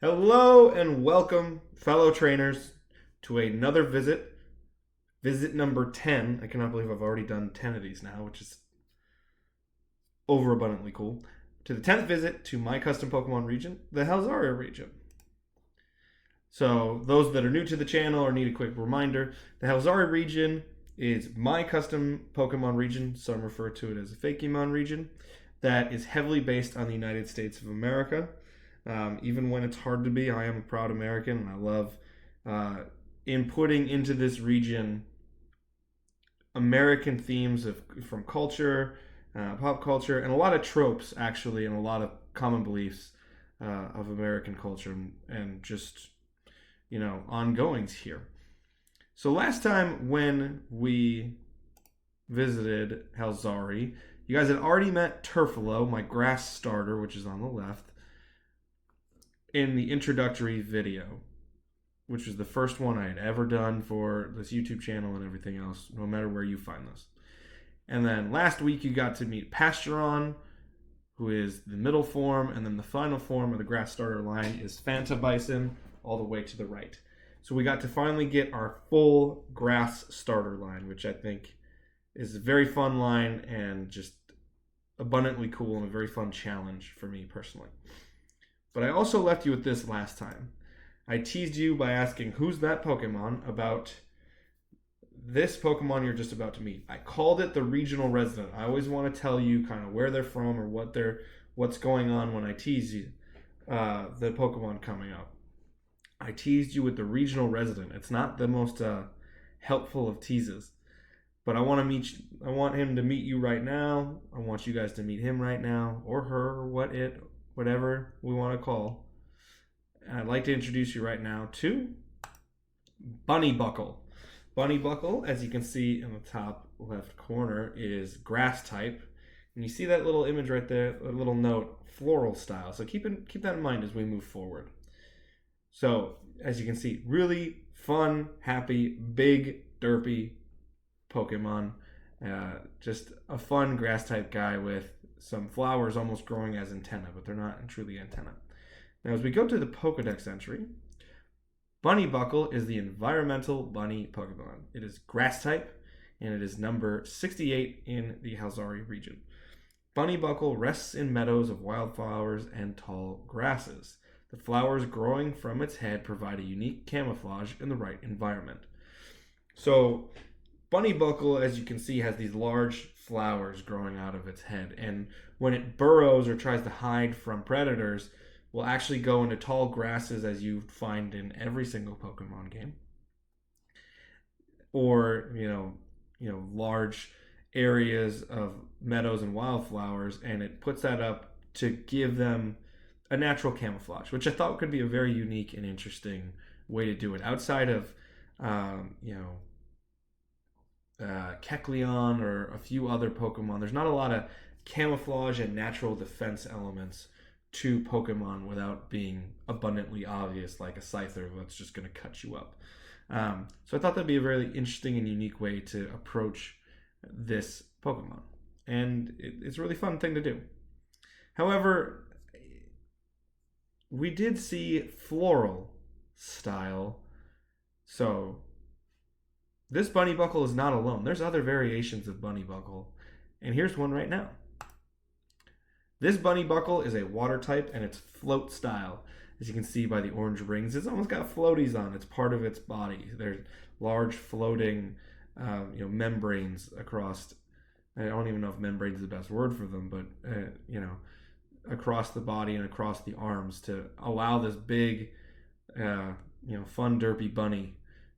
Hello and welcome, fellow trainers, to another visit number 10. I cannot believe I've already done 10 of these now, which is overabundantly cool. To the 10th visit to my custom Pokemon region, the Halzari region. So, those that are new to the channel or need a quick reminder, the Halzari region is my custom Pokemon region. Some refer to it as a Fakemon region that is heavily based on the United States of America. Even when it's hard to be, I am a proud American, and I love inputting into this region American themes from culture, pop culture, and a lot of tropes, actually, and a lot of common beliefs of American culture and just, ongoings here. So last time when we visited Halzari, you guys had already met Turfalo, my grass starter, which is on the left, in the introductory video, which was the first one I had ever done for this YouTube channel and everything else, no matter where you find this. And then last week you got to meet Pasturon, who is the middle form, and then the final form of the grass starter line is Fanta Bison, all the way to the right. So we got to finally get our full grass starter line, which I think is a very fun line and just abundantly cool and a very fun challenge for me personally. But I also left you with this last time. I teased you by asking, who's that Pokemon, about this Pokemon you're just about to meet. I called it the regional resident. I always want to tell you kind of where they're from or what's going on when I tease you the Pokemon coming up. I teased you with the regional resident. It's not the most helpful of teases, but I want him to meet you right now. I want you guys to meet him right now, or her, or whatever we want to call. And I'd like to introduce you right now to Bunnybuckle. Bunnybuckle, as you can see in the top left corner, is grass type. And you see that little image right there, a little note, floral style. So keep that in mind as we move forward. So, as you can see, really fun, happy, big, derpy Pokemon. Just a fun grass type guy with some flowers almost growing as antennae, but they're not truly antennae. Now, as we go to the Pokedex entry, Bunnybuckle is the environmental bunny Pokemon. It is grass type, and it is number 68 in the Halzari region. Bunnybuckle rests in meadows of wildflowers and tall grasses. The flowers growing from its head provide a unique camouflage in the right environment. So, Bunnybuckle, as you can see, has these large flowers growing out of its head, and when it burrows or tries to hide from predators, will actually go into tall grasses, as you find in every single Pokemon game, or large areas of meadows and wildflowers, and it puts that up to give them a natural camouflage, which I thought could be a very unique and interesting way to do it outside of Kecleon or a few other Pokemon. There's not a lot of camouflage and natural defense elements to Pokemon without being abundantly obvious, like a Scyther that's just going to cut you up. So I thought that'd be a very interesting and unique way to approach this Pokemon. And it's a really fun thing to do. However, we did see floral style. So this Bunnybuckle is not alone. There's other variations of Bunnybuckle, and here's one right now. This Bunnybuckle is a water type, and it's float style. As you can see by the orange rings, it's almost got floaties on. It's part of its body. There's large floating membranes across. I don't even know if membrane is the best word for them, but across the body and across the arms to allow this big, fun derpy bunny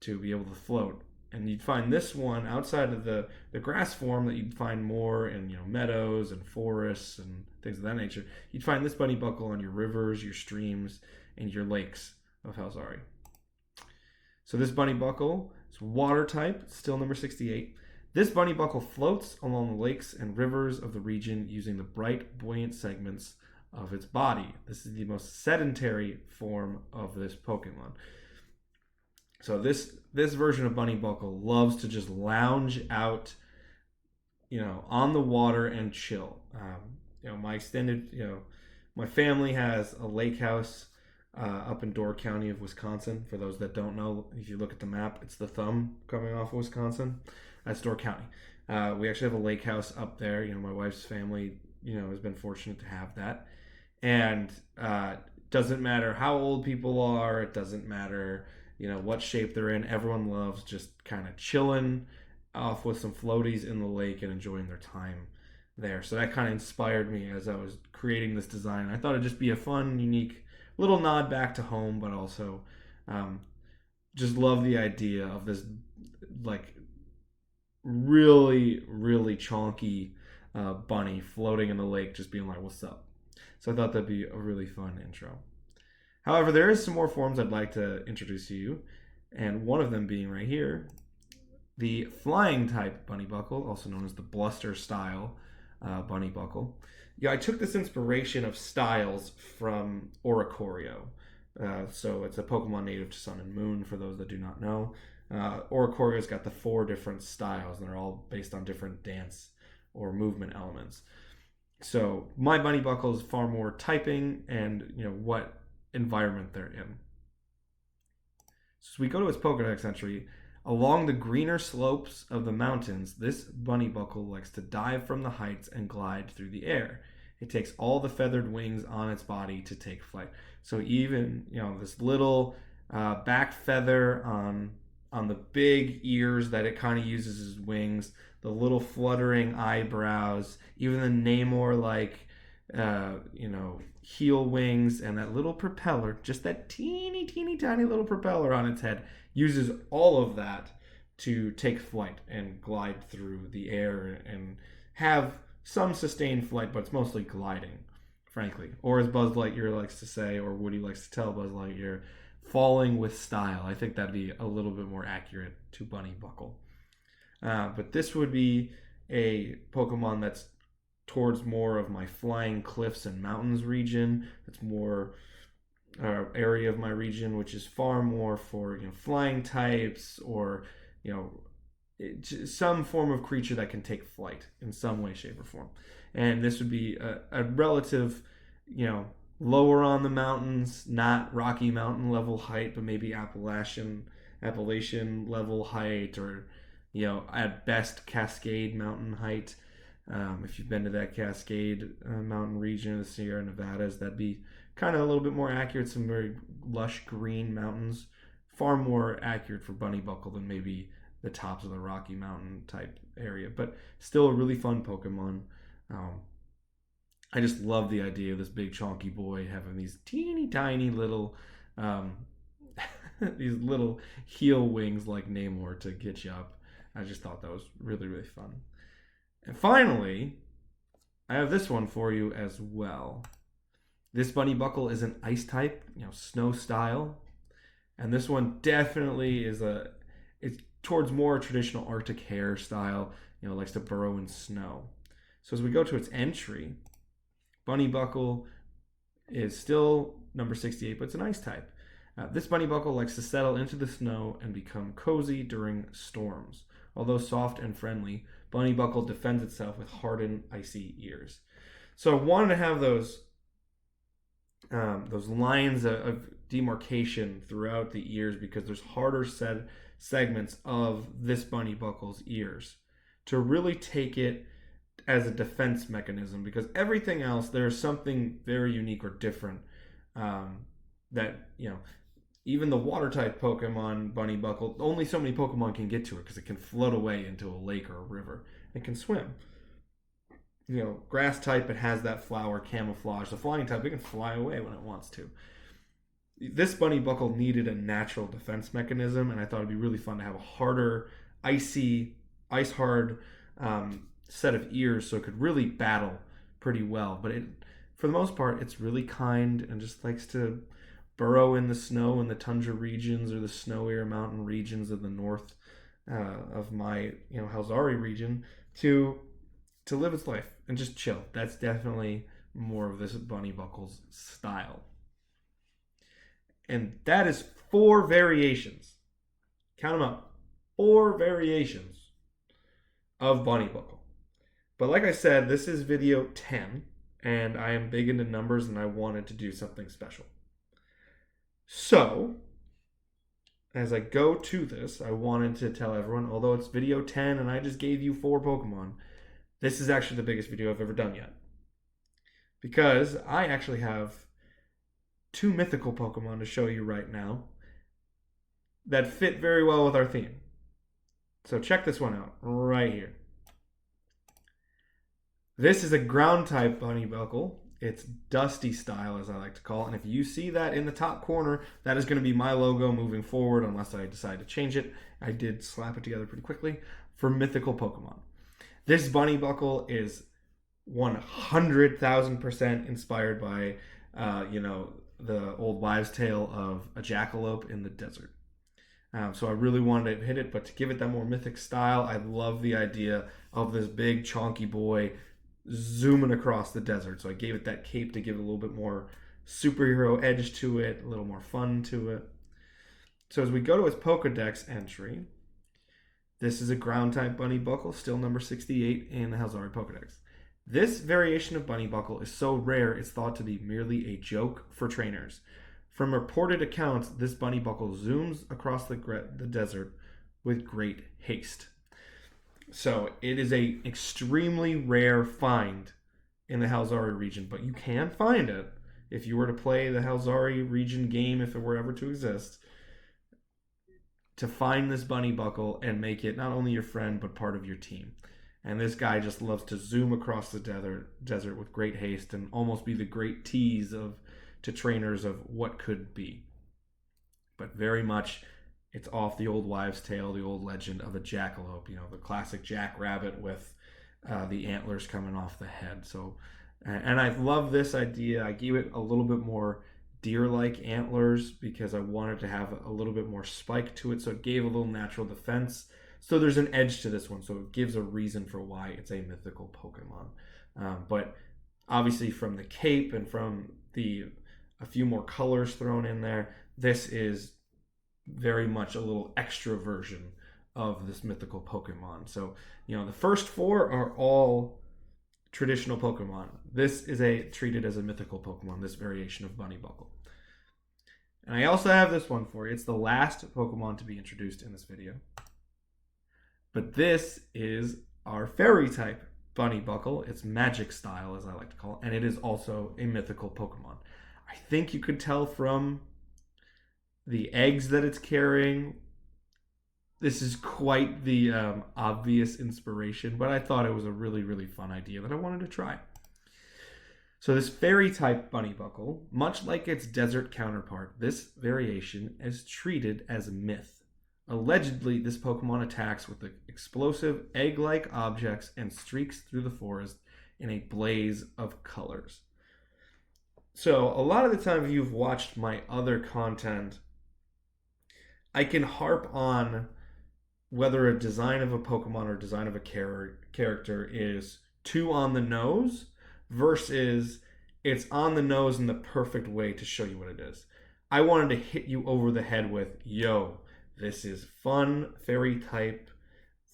to be able to float. And you'd find this one outside of the grass form that you'd find more in meadows and forests and things of that nature. You'd find this Bunnybuckle on your rivers, your streams, and your lakes of Halzari. So this Bunnybuckle is water type, still number 68. This Bunnybuckle floats along the lakes and rivers of the region using the bright, buoyant segments of its body. This is the most sedentary form of this Pokemon. So this version of Bunnybuckle loves to just lounge out, on the water and chill. My family has a lake house up in Door County of Wisconsin. For those that don't know, if you look at the map, it's the thumb coming off of Wisconsin. That's Door County. We actually have a lake house up there. My wife's family, has been fortunate to have that. And doesn't matter how old people are. It doesn't matter, what shape they're in. Everyone loves just kind of chilling off with some floaties in the lake and enjoying their time there. So that kind of inspired me as I was creating this design. I thought it'd just be a fun, unique little nod back to home, but also just love the idea of this like really, really chonky bunny floating in the lake, just being like, "What's up?" So I thought that'd be a really fun intro. However, there is some more forms I'd like to introduce to you, and one of them being right here, the flying type Bunnybuckle, also known as the Bluster style Bunnybuckle. Yeah, I took this inspiration of styles from Oricorio. So it's a Pokemon native to Sun and Moon, for those that do not know. Oricorio's got the 4 different styles, and they're all based on different dance or movement elements. So my Bunnybuckle is far more typing and what environment they're in. So we go to its Pokedex entry. Along the greener slopes of the mountains, this Bunnybuckle likes to dive from the heights and glide through the air. It takes all the feathered wings on its body to take flight. So even this little back feather on the big ears that it kind of uses as wings, the little fluttering eyebrows, even the Namor like heel wings, and that little propeller, just that teeny tiny little propeller on its head, uses all of that to take flight and glide through the air and have some sustained flight, but it's mostly gliding, frankly. Or as Buzz Lightyear likes to say, or Woody likes to tell Buzz Lightyear, falling with style. I think that'd be a little bit more accurate to Bunnybuckle. But this would be a Pokemon that's towards more of my flying cliffs and mountains region. It's more area of my region, which is far more for flying types or some form of creature that can take flight in some way, shape, or form. And this would be a relative, lower on the mountains, not Rocky Mountain level height, but maybe Appalachian level height, or at best Cascade Mountain height. If you've been to that Cascade mountain region of the Sierra Nevadas, that'd be kind of a little bit more accurate. Some very lush green mountains, far more accurate for Bunnybuckle than maybe the tops of the Rocky Mountain type area, but still a really fun Pokemon. I just love the idea of this big chonky boy having these teeny tiny little these little heel wings like Namor to get you up. I just thought that was really, really fun. And finally, I have this one for you as well. This Bunnybuckle is an ice type, snow style. And this one definitely it's towards more traditional Arctic hare style, likes to burrow in snow. So as we go to its entry, Bunnybuckle is still number 68, but it's an ice type. This Bunnybuckle likes to settle into the snow and become cozy during storms. Although soft and friendly, Bunnybuckle defends itself with hardened, icy ears. So I wanted to have those lines of demarcation throughout the ears, because there's harder segments of this Bunnybuckle's ears to really take it as a defense mechanism, because everything else, there's something very unique or different that even the water type Pokemon Bunnybuckle, only so many Pokemon can get to it because it can float away into a lake or a river. It can swim. Grass type, it has that flower camouflage. The flying type, it can fly away when it wants to. This Bunnybuckle needed a natural defense mechanism, and I thought it'd be really fun to have a harder, ice hard set of ears, so it could really battle pretty well. But for the most part, it's really kind and just likes to burrow in the snow in the tundra regions or the snowier mountain regions of the north of my Halzari region to live its life and just chill. That's definitely more of this Bunnybuckle's style. And that is 4 variations. Count them up. 4 variations of Bunnybuckle. But like I said, this is video 10, and I am big into numbers, and I wanted to do something special. So, as I go to this, I wanted to tell everyone, although it's video 10 and I just gave you 4 Pokemon, this is actually the biggest video I've ever done yet. Because I actually have 2 mythical Pokemon to show you right now that fit very well with our theme. So check this one out right here. This is a ground type Bunnybuckle. It's Dusty style, as I like to call it. And if you see that in the top corner, that is going to be my logo moving forward, unless I decide to change it. I did slap it together pretty quickly for Mythical Pokemon. This Bunnybuckle is 100,000% inspired by, the old wives' tale of a jackalope in the desert. So I really wanted to hit it, but to give it that more mythic style, I love the idea of this big chonky boy zooming across the desert. So I gave it that cape to give it a little bit more superhero edge to it, a little more fun to it. So as we go to its Pokedex entry, this is a ground type Bunnybuckle, still number 68 in the Halzari Pokedex. This variation of Bunnybuckle is so rare it's thought to be merely a joke for trainers. From reported accounts, this Bunnybuckle zooms across the desert with great haste. So it is a extremely rare find in the Halzari region, but you can find it if you were to play the Halzari region game, if it were ever to exist, to find this Bunnybuckle and make it not only your friend, but part of your team. And this guy just loves to zoom across the desert with great haste and almost be the great tease to trainers of what could be. But very much, it's off the old wives' tale, the old legend of a jackalope, the classic jackrabbit with the antlers coming off the head. So, and I love this idea. I gave it a little bit more deer-like antlers because I wanted to have a little bit more spike to it, so it gave a little natural defense. So there's an edge to this one, so it gives a reason for why it's a mythical Pokemon. But obviously from the cape and from a few more colors thrown in there, this is very much a little extra version of this mythical Pokemon. So, the first 4 are all traditional Pokemon. This is treated as a mythical Pokemon, this variation of Bunnybuckle. And I also have this one for you. It's the last Pokemon to be introduced in this video. But this is our fairy type Bunnybuckle. It's magic style, as I like to call it, and it is also a mythical Pokemon. I think you could tell from the eggs that it's carrying. This is quite the obvious inspiration, but I thought it was a really, really fun idea that I wanted to try. So this fairy type Bunnybuckle, much like its desert counterpart, this variation is treated as a myth. Allegedly, this Pokemon attacks with explosive egg-like objects and streaks through the forest in a blaze of colors. So a lot of the time, if you've watched my other content, I can harp on whether a design of a Pokemon or design of a character is too on the nose versus it's on the nose in the perfect way to show you what it is. I wanted to hit you over the head with, yo, this is fun fairy type.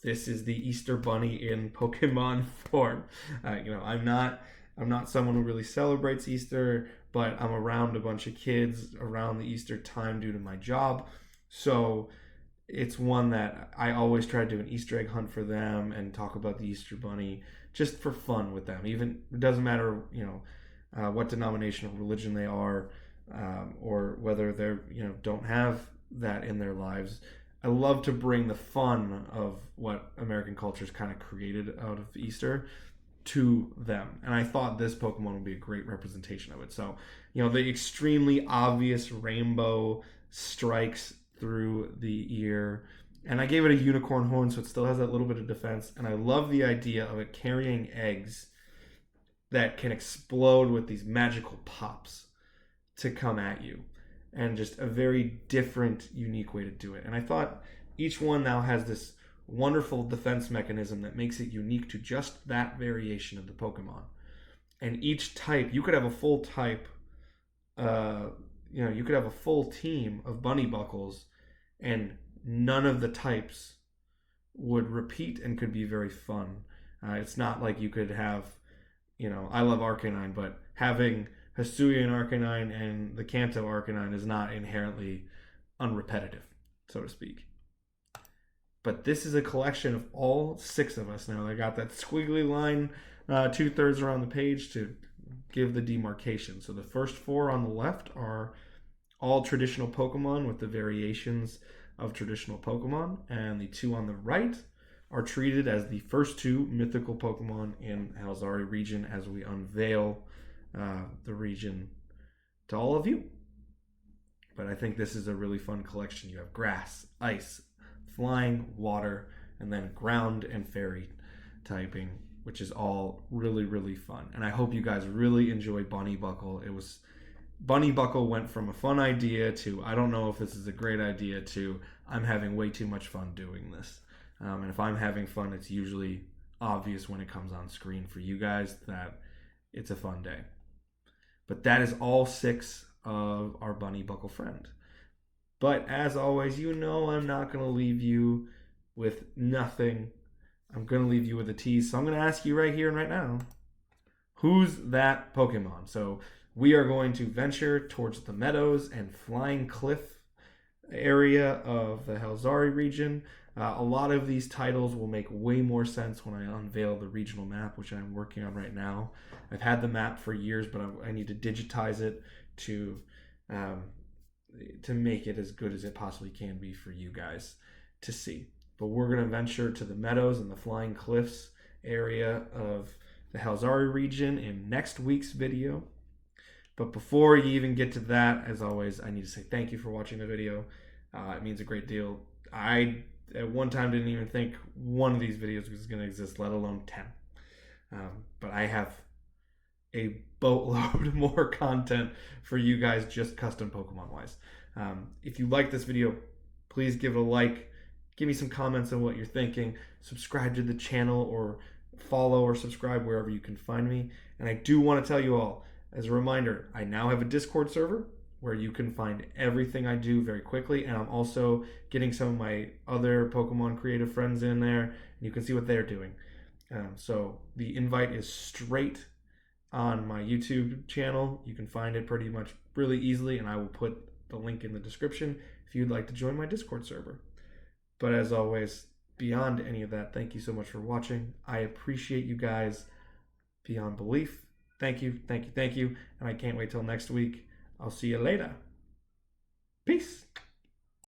This is the Easter Bunny in Pokemon form. I'm not someone who really celebrates Easter, but I'm around a bunch of kids around the Easter time due to my job. So it's one that I always try to do an Easter egg hunt for them and talk about the Easter Bunny just for fun with them. Even it doesn't matter, what denominational religion they are, or whether they're don't have that in their lives. I love to bring the fun of what American culture's kind of created out of Easter to them. And I thought this Pokemon would be a great representation of it. So, the extremely obvious rainbow strikes through the ear. And I gave it a unicorn horn, so it still has that little bit of defense. And I love the idea of it carrying eggs that can explode with these magical pops to come at you. And just a very different, unique way to do it. And I thought each one now has this wonderful defense mechanism that makes it unique to just that variation of the Pokemon. And each type, you could have a full type, you could have a full team of Bunnybuckles, and none of the types would repeat and could be very fun. It's not like you could have, I love Arcanine, but having Hisuian Arcanine and the Kanto Arcanine is not inherently unrepetitive, so to speak. But this is a collection of all 6 of us now. I got that squiggly line 2/3 around the page to give the demarcation. So the first 4 on the left are all traditional Pokemon with the variations of traditional Pokemon, and the 2 on the right are treated as the first 2 mythical Pokemon in Halzari region as we unveil the region to all of you. But I think this is a really fun collection. You have grass, ice, flying, water, and then ground and fairy typing, which is all really, really fun. And I hope you guys really enjoy Bunnybuckle. Bunnybuckle went from a fun idea to I don't know if this is a great idea to I'm having way too much fun doing this. And if I'm having fun, it's usually obvious when it comes on screen for you guys that it's a fun day. But that is all 6 of our Bunnybuckle friend. But as always, you know I'm not going to leave you with nothing. I'm going to leave you with a tease. So I'm going to ask you right here and right now, who's that Pokemon? So we are going to venture towards the meadows and flying cliff area of the Halzari region. A lot of these titles will make way more sense when I unveil the regional map, which I'm working on right now. I've had the map for years, but I need to digitize it to make it as good as it possibly can be for you guys to see. But we're going to venture to the meadows and the flying cliffs area of the Halzari region in next week's video. But before you even get to that, as always, I need to say thank you for watching the video. It means a great deal. I, at one time, didn't even think one of these videos was going to exist, let alone 10. But I have a boatload more content for you guys just custom Pokemon wise. If you like this video, please give it a like. Give me some comments on what you're thinking. Subscribe to the channel or follow or subscribe wherever you can find me. And I do want to tell you all, as a reminder, I now have a Discord server where you can find everything I do very quickly. And I'm also getting some of my other Pokemon creative friends in there, and you can see what they're doing. So the invite is straight on my YouTube channel. You can find it pretty much really easily, and I will put the link in the description if you'd like to join my Discord server. But as always, beyond any of that, thank you so much for watching. I appreciate you guys beyond belief. Thank you, thank you, thank you. And I can't wait till next week. I'll see you later. Peace.